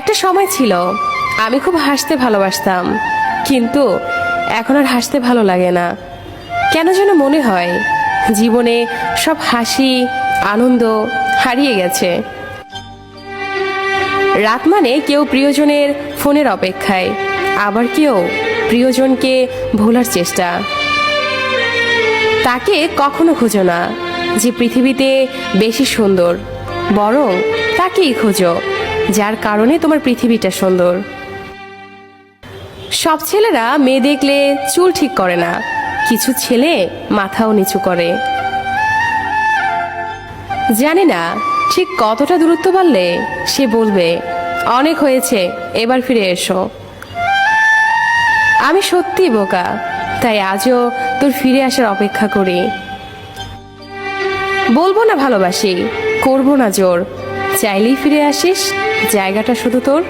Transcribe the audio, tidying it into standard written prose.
একটা সময় ছিল আমি খুব হাসতে ভালোবাসতাম, কিন্তু এখন আর হাসতে ভালো লাগে না। কেন যেন মনে হয় জীবনে সব হাসি আনন্দ হারিয়ে গেছে। রাত মানে কেউ প্রিয়জনের ফোনের অপেক্ষায়, আবার কেউ প্রিয়জনকে ভোলার চেষ্টা। তাকে কখনো খুঁজো না যে পৃথিবীতে বেশি সুন্দর, বরং তাকেই খোঁজো যার কারণে তোমার পৃথিবীটা সুন্দর। সব ছেলেরা মেয়ে দেখলে চুল ঠিক করে না, কিছু ছেলে মাথাও নিচু করে। জানি না ঠিক কতটা দূরত্ব বাড়লে সে বলবে অনেক হয়েছে, এবার ফিরে এসো। আমি সত্যি বোকা, তাই আজও তোর ফিরে আসার অপেক্ষা করি। বলবো না ভালোবাসি, করবো না জোর, চাইলেই ফিরে আসিস, জায়গাটা শুধু তোর।